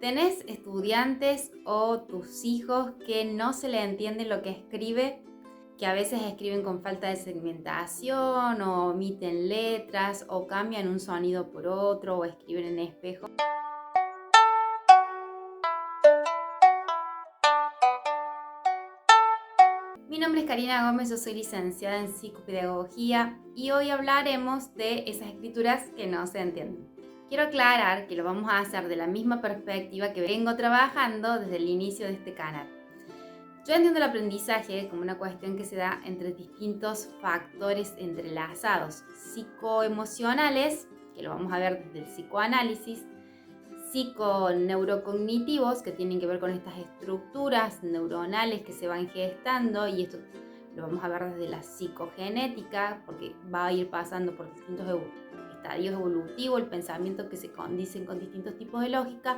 ¿Tenés estudiantes o tus hijos que no se le entiende lo que escribe? Que a veces escriben con falta de segmentación o omiten letras o cambian un sonido por otro o escriben en espejo. Mi nombre es Karina Gómez, yo soy licenciada en psicopedagogía y hoy hablaremos de esas escrituras que no se entienden. Quiero aclarar que lo vamos a hacer de la misma perspectiva que vengo trabajando desde el inicio de este canal. Yo entiendo el aprendizaje como una cuestión que se da entre distintos factores entrelazados, psicoemocionales, que lo vamos a ver desde el psicoanálisis, psiconeurocognitivos, que tienen que ver con estas estructuras neuronales que se van gestando, y esto lo vamos a ver desde la psicogenética, porque va a ir pasando por distintos estadios evolutivos, el pensamiento que se condicen con distintos tipos de lógica.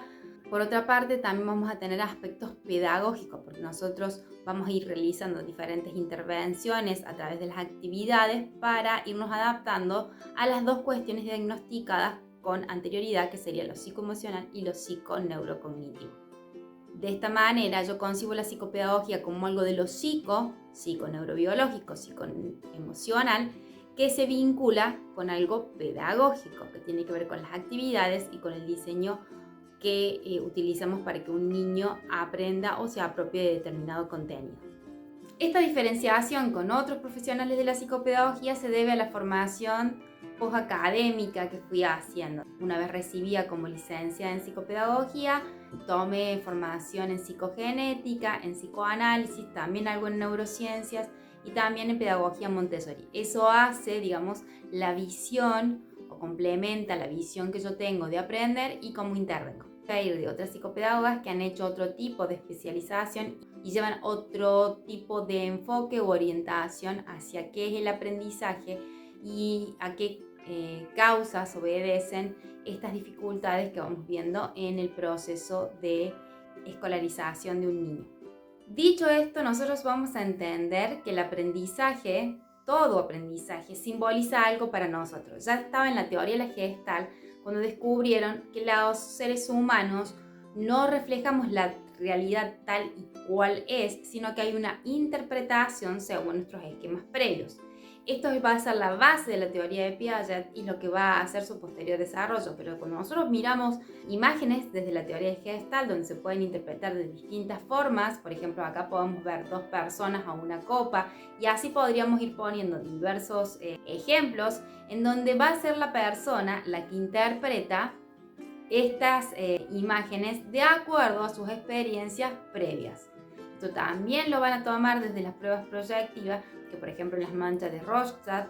Por otra parte, también vamos a tener aspectos pedagógicos, porque nosotros vamos a ir realizando diferentes intervenciones a través de las actividades para irnos adaptando a las dos cuestiones diagnosticadas con anterioridad, que sería lo psicoemocional y lo psiconeurocognitivo. De esta manera yo concibo la psicopedagogía como algo de lo psiconeurobiológico, psicoemocional, que se vincula con algo pedagógico, que tiene que ver con las actividades y con el diseño que utilizamos para que un niño aprenda o se apropie de determinado contenido. Esta diferenciación con otros profesionales de la psicopedagogía se debe a la formación postacadémica que fui haciendo. Una vez recibida como licenciada en psicopedagogía, tomé formación en psicogenética, en psicoanálisis, también algo en neurociencias y también en pedagogía Montessori. Eso hace, la visión o complementa la visión que yo tengo de aprender y cómo intervengo. Voy a ir de otras psicopedagogas que han hecho otro tipo de especialización y llevan otro tipo de enfoque u orientación hacia qué es el aprendizaje y a qué causas obedecen estas dificultades que vamos viendo en el proceso de escolarización de un niño. Dicho esto, nosotros vamos a entender que el aprendizaje, todo aprendizaje, simboliza algo para nosotros. Ya estaba en la teoría de la Gestalt cuando descubrieron que los seres humanos no reflejamos la realidad tal y cual es, sino que hay una interpretación según nuestros esquemas previos. Esto va a ser la base de la teoría de Piaget y lo que va a hacer su posterior desarrollo, pero cuando nosotros miramos imágenes desde la teoría de Gestalt, donde se pueden interpretar de distintas formas, por ejemplo, acá podemos ver dos personas a una copa, y así podríamos ir poniendo diversos ejemplos en donde va a ser la persona la que interpreta estas imágenes de acuerdo a sus experiencias previas. Esto también lo van a tomar desde las pruebas proyectivas, que por ejemplo en las manchas de Rorschach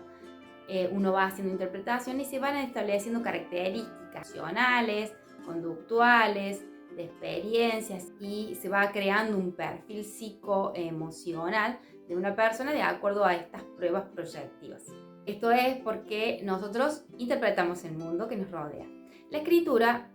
uno va haciendo interpretación y se van estableciendo características emocionales, conductuales, de experiencias, y se va creando un perfil psicoemocional de una persona de acuerdo a estas pruebas proyectivas. Esto es porque nosotros interpretamos el mundo que nos rodea. La escritura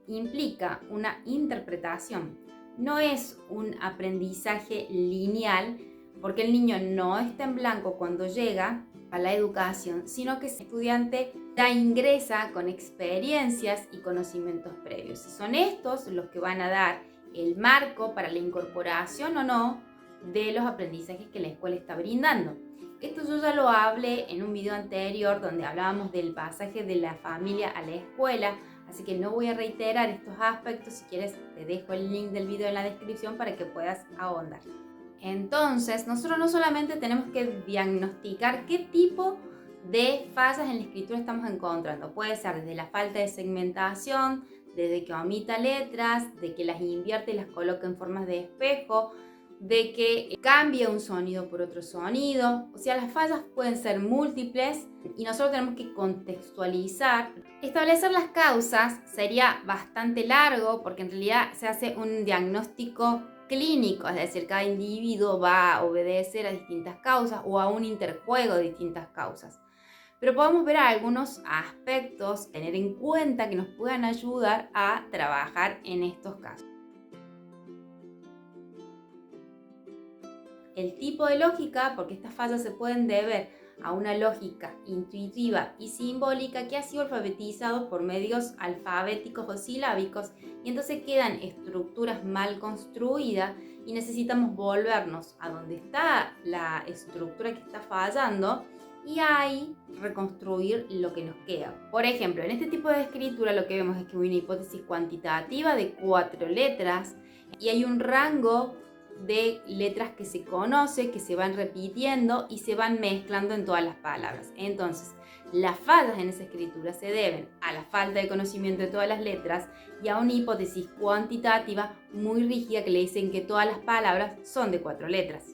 implica una interpretación, no es un aprendizaje lineal, porque el niño no está en blanco cuando llega a la educación, sino que el estudiante ya ingresa con experiencias y conocimientos previos. Y son estos los que van a dar el marco para la incorporación o no de los aprendizajes que la escuela está brindando. Esto yo ya lo hablé en un video anterior donde hablábamos del pasaje de la familia a la escuela, así que no voy a reiterar estos aspectos. Si quieres te dejo el link del video en la descripción para que puedas ahondar. Entonces, nosotros no solamente tenemos que diagnosticar qué tipo de fallas en la escritura estamos encontrando. Puede ser desde la falta de segmentación, desde que omita letras, de que las invierte y las coloca en formas de espejo, de que cambia un sonido por otro sonido. O sea, las fallas pueden ser múltiples y nosotros tenemos que contextualizar. Establecer las causas sería bastante largo porque en realidad se hace un diagnóstico clínico, es decir, cada individuo va a obedecer a distintas causas o a un interjuego de distintas causas. Pero podemos ver algunos aspectos, tener en cuenta que nos puedan ayudar a trabajar en estos casos. El tipo de lógica, porque estas fallas se pueden deber a una lógica intuitiva y simbólica que ha sido alfabetizado por medios alfabéticos o silábicos, y entonces quedan estructuras mal construidas y necesitamos volvernos a donde está la estructura que está fallando y ahí reconstruir lo que nos queda. Por ejemplo, en este tipo de escritura lo que vemos es que hay una hipótesis cuantitativa de 4 letras y hay un rango de letras que se conoce, que se van repitiendo y se van mezclando en todas las palabras. Entonces, las fallas en esa escritura se deben a la falta de conocimiento de todas las letras y a una hipótesis cuantitativa muy rígida que le dicen que todas las palabras son de 4 letras.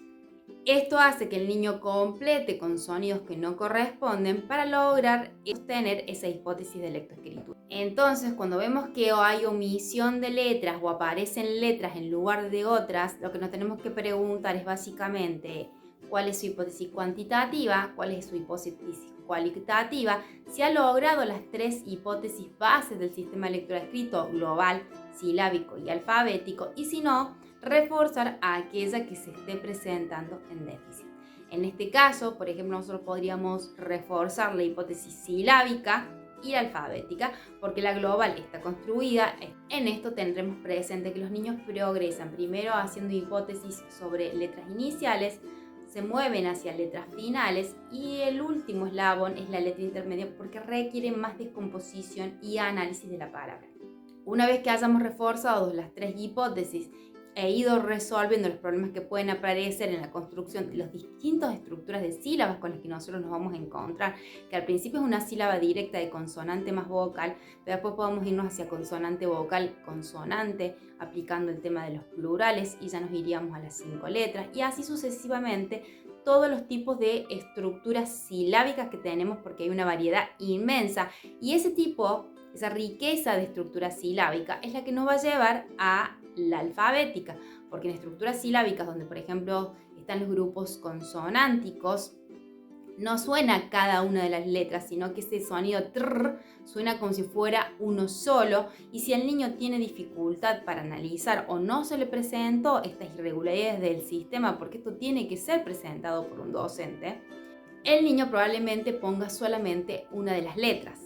Esto hace que el niño complete con sonidos que no corresponden para lograr sostener esa hipótesis de lectoescritura. Entonces, cuando vemos que hay omisión de letras o aparecen letras en lugar de otras, lo que nos tenemos que preguntar es básicamente cuál es su hipótesis cuantitativa, cuál es su hipótesis cualitativa, si ha logrado las 3 hipótesis bases del sistema lectoescrito global, silábico y alfabético, y si no, reforzar a aquella que se esté presentando en déficit. En este caso, por ejemplo, nosotros podríamos reforzar la hipótesis silábica y la alfabética, porque la global está construida. En esto tendremos presente que los niños progresan primero haciendo hipótesis sobre letras iniciales, se mueven hacia letras finales y el último eslabón es la letra intermedia porque requiere más descomposición y análisis de la palabra. Una vez que hayamos reforzado las 3 hipótesis he ido resolviendo los problemas que pueden aparecer en la construcción de las distintas estructuras de sílabas con las que nosotros nos vamos a encontrar, que al principio es una sílaba directa de consonante más vocal, pero después podemos irnos hacia consonante vocal consonante, aplicando el tema de los plurales y ya nos iríamos a las 5 letras y así sucesivamente todos los tipos de estructuras silábicas que tenemos porque hay una variedad inmensa y esa riqueza de estructura silábica es la que nos va a llevar a la alfabética, porque en estructuras silábicas donde por ejemplo están los grupos consonánticos no suena cada una de las letras, sino que ese sonido trrr suena como si fuera uno solo, y si el niño tiene dificultad para analizar o no se le presentó estas irregularidades del sistema, porque esto tiene que ser presentado por un docente, el niño probablemente ponga solamente una de las letras.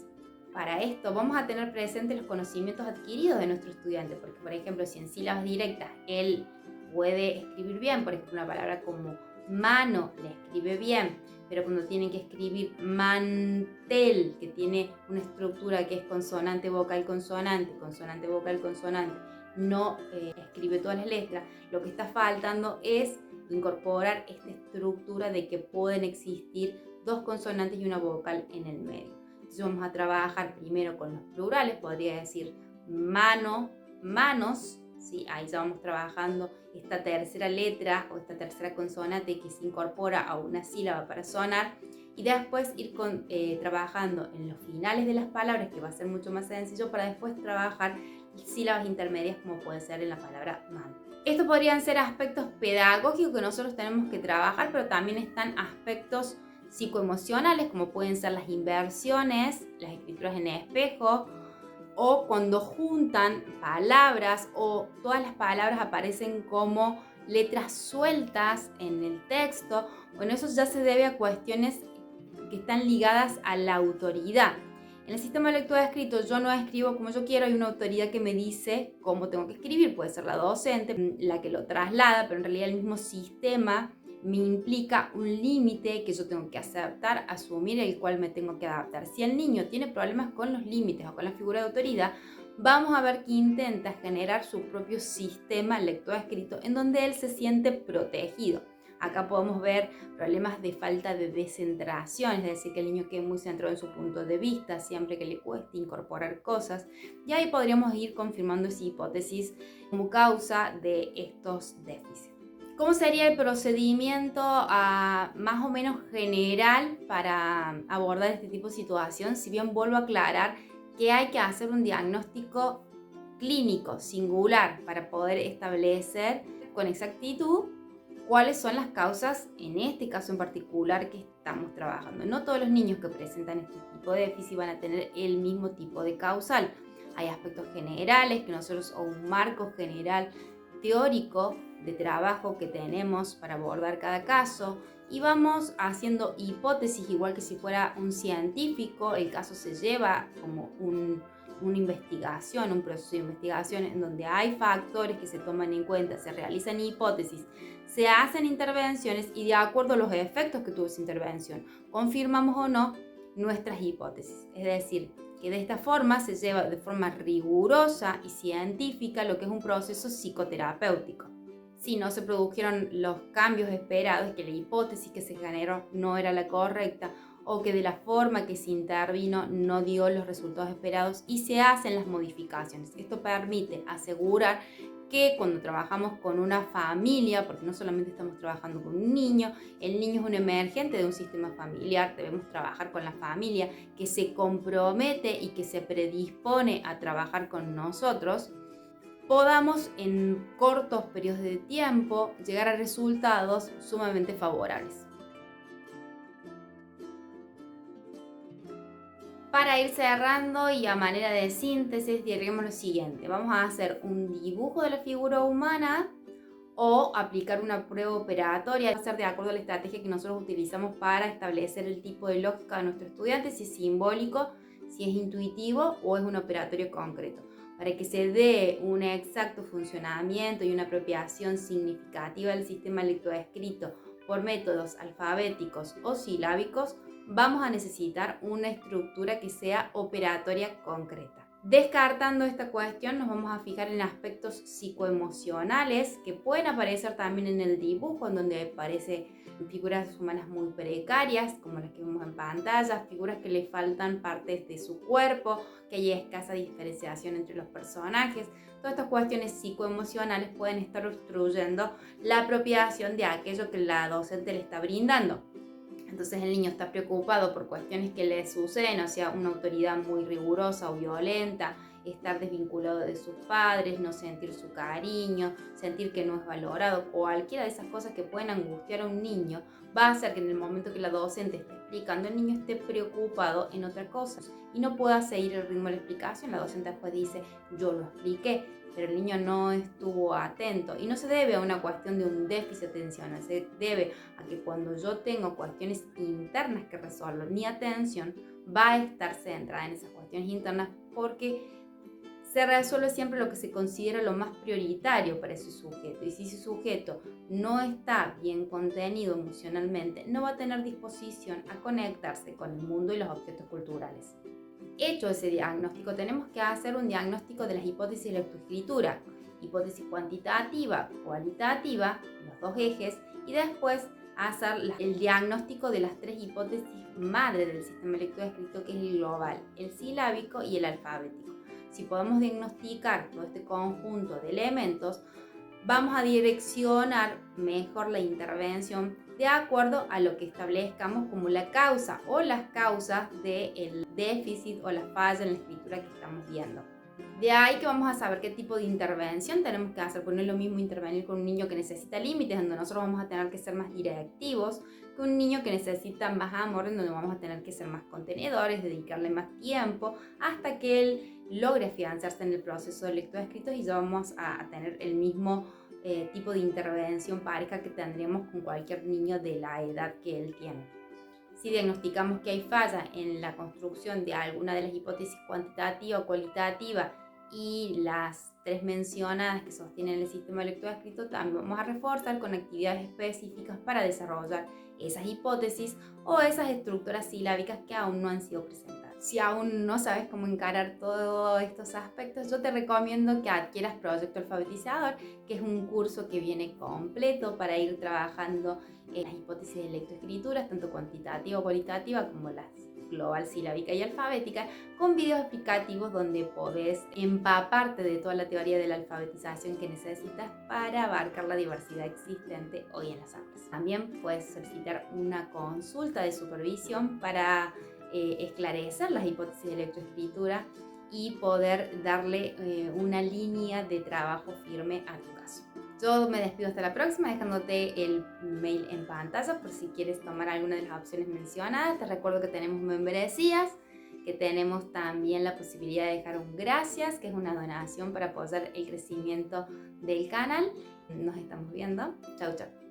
Para esto vamos a tener presentes los conocimientos adquiridos de nuestro estudiante, porque por ejemplo si en sílabas directas él puede escribir bien, por ejemplo una palabra como mano la escribe bien, pero cuando tiene que escribir mantel, que tiene una estructura que es consonante vocal consonante, consonante vocal consonante, no escribe todas las letras, lo que está faltando es incorporar esta estructura de que pueden existir 2 consonantes y una vocal en el medio. Entonces vamos a trabajar primero con los plurales, podría decir mano, manos, ¿sí? Ahí ya vamos trabajando esta tercera letra o esta tercera consonante que se incorpora a una sílaba para sonar y después ir trabajando en los finales de las palabras, que va a ser mucho más sencillo, para después trabajar sílabas intermedias como puede ser en la palabra mano. Estos podrían ser aspectos pedagógicos que nosotros tenemos que trabajar, pero también están aspectos psicoemocionales como pueden ser las inversiones, las escrituras en espejo, o cuando juntan palabras o todas las palabras aparecen como letras sueltas en el texto. Bueno, eso ya se debe a cuestiones que están ligadas a la autoridad. En el sistema de lectura escrito yo no escribo como yo quiero, hay una autoridad que me dice cómo tengo que escribir, puede ser la docente, la que lo traslada, pero en realidad el mismo sistema me implica un límite que yo tengo que aceptar, asumir, el cual me tengo que adaptar. Si el niño tiene problemas con los límites o con la figura de autoridad, vamos a ver que intenta generar su propio sistema lectoescrito en donde él se siente protegido. Acá podemos ver problemas de falta de descentración, es decir, que el niño quede muy centrado en su punto de vista, siempre que le cueste incorporar cosas. Y ahí podríamos ir confirmando esa hipótesis como causa de estos déficits. ¿Cómo sería el procedimiento más o menos general para abordar este tipo de situación? Si bien vuelvo a aclarar que hay que hacer un diagnóstico clínico singular para poder establecer con exactitud cuáles son las causas, en este caso en particular, que estamos trabajando. No todos los niños que presentan este tipo de déficit van a tener el mismo tipo de causal. Hay aspectos generales que nosotros, o un marco general teórico de trabajo que tenemos para abordar cada caso y vamos haciendo hipótesis igual que si fuera un científico. El caso se lleva como una investigación, un proceso de investigación en donde hay factores que se toman en cuenta, se realizan hipótesis, se hacen intervenciones y de acuerdo a los efectos que tuvo esa intervención, confirmamos o no nuestras hipótesis. Es decir, que de esta forma se lleva de forma rigurosa y científica lo que es un proceso psicoterapéutico. Si no se produjeron los cambios esperados, que la hipótesis que se generó no era la correcta o que de la forma que se intervino no dio los resultados esperados y se hacen las modificaciones. Esto permite asegurar que cuando trabajamos con una familia, porque no solamente estamos trabajando con un niño, el niño es un emergente de un sistema familiar, debemos trabajar con la familia que se compromete y que se predispone a trabajar con nosotros, podamos en cortos periodos de tiempo llegar a resultados sumamente favorables. Para ir cerrando y a manera de síntesis, diremos lo siguiente: vamos a hacer un dibujo de la figura humana o aplicar una prueba operatoria, hacer de acuerdo a la estrategia que nosotros utilizamos para establecer el tipo de lógica de nuestro estudiante, si es simbólico, si es intuitivo o es un operatorio concreto, para que se dé un exacto funcionamiento y una apropiación significativa del sistema lectoescrito por métodos alfabéticos o silábicos. Vamos a necesitar una estructura que sea operatoria concreta. Descartando esta cuestión, nos vamos a fijar en aspectos psicoemocionales que pueden aparecer también en el dibujo, en donde aparecen figuras humanas muy precarias, como las que vemos en pantalla, figuras que le faltan partes de su cuerpo, que hay escasa diferenciación entre los personajes. Todas estas cuestiones psicoemocionales pueden estar obstruyendo la apropiación de aquello que la docente le está brindando. Entonces el niño está preocupado por cuestiones que le suceden, o sea, una autoridad muy rigurosa o violenta, estar desvinculado de sus padres, no sentir su cariño, sentir que no es valorado, o cualquiera de esas cosas que pueden angustiar a un niño, va a hacer que en el momento que la docente esté explicando, el niño esté preocupado en otra cosa y no pueda seguir el ritmo de la explicación. La docente después dice: yo lo expliqué, pero el niño no estuvo atento, y no se debe a una cuestión de un déficit atencional, se debe a que cuando yo tengo cuestiones internas que resolver, mi atención va a estar centrada en esas cuestiones internas, porque se resuelve siempre lo que se considera lo más prioritario para ese sujeto, y si ese sujeto no está bien contenido emocionalmente, no va a tener disposición a conectarse con el mundo y los objetos culturales. Hecho ese diagnóstico, tenemos que hacer un diagnóstico de las hipótesis de lectoescritura, hipótesis cuantitativa, cualitativa, los dos ejes, y después hacer el diagnóstico de las tres hipótesis madre del sistema lectoescrito, que es el global, el silábico y el alfabético. Si podemos diagnosticar todo este conjunto de elementos, vamos a direccionar mejor la intervención de acuerdo a lo que establezcamos como la causa o las causas del déficit o la falla en la escritura que estamos viendo. De ahí que vamos a saber qué tipo de intervención tenemos que hacer, porque no es lo mismo intervenir con un niño que necesita límites, donde nosotros vamos a tener que ser más directivos, que un niño que necesita más amor, en donde vamos a tener que ser más contenedores, dedicarle más tiempo, hasta que él logre afianzarse en el proceso de lectoescritos, y ya vamos a tener el mismo tipo de intervención pareja que tendríamos con cualquier niño de la edad que él tiene. Si diagnosticamos que hay falla en la construcción de alguna de las hipótesis cuantitativa o cualitativa y las tres mencionadas que sostienen el sistema lectoescrito, también vamos a reforzar con actividades específicas para desarrollar esas hipótesis o esas estructuras silábicas que aún no han sido presentadas. Si aún no sabes cómo encarar todos estos aspectos, yo te recomiendo que adquieras Proyecto Alfabetizador, que es un curso que viene completo para ir trabajando en las hipótesis de lectoescrituras, tanto cuantitativa o cualitativa como las global, silábica y alfabética, con videos explicativos donde podés empaparte de toda la teoría de la alfabetización que necesitas para abarcar la diversidad existente hoy en las aulas. También puedes solicitar una consulta de supervisión para esclarecer las hipótesis de lectoescritura y poder darle una línea de trabajo firme a tu caso. Yo me despido hasta la próxima, dejándote el mail en pantalla por si quieres tomar alguna de las opciones mencionadas. Te recuerdo que tenemos membresías que tenemos también la posibilidad de dejar un gracias, que es una donación para apoyar el crecimiento del canal. Nos estamos viendo. Chau, chau.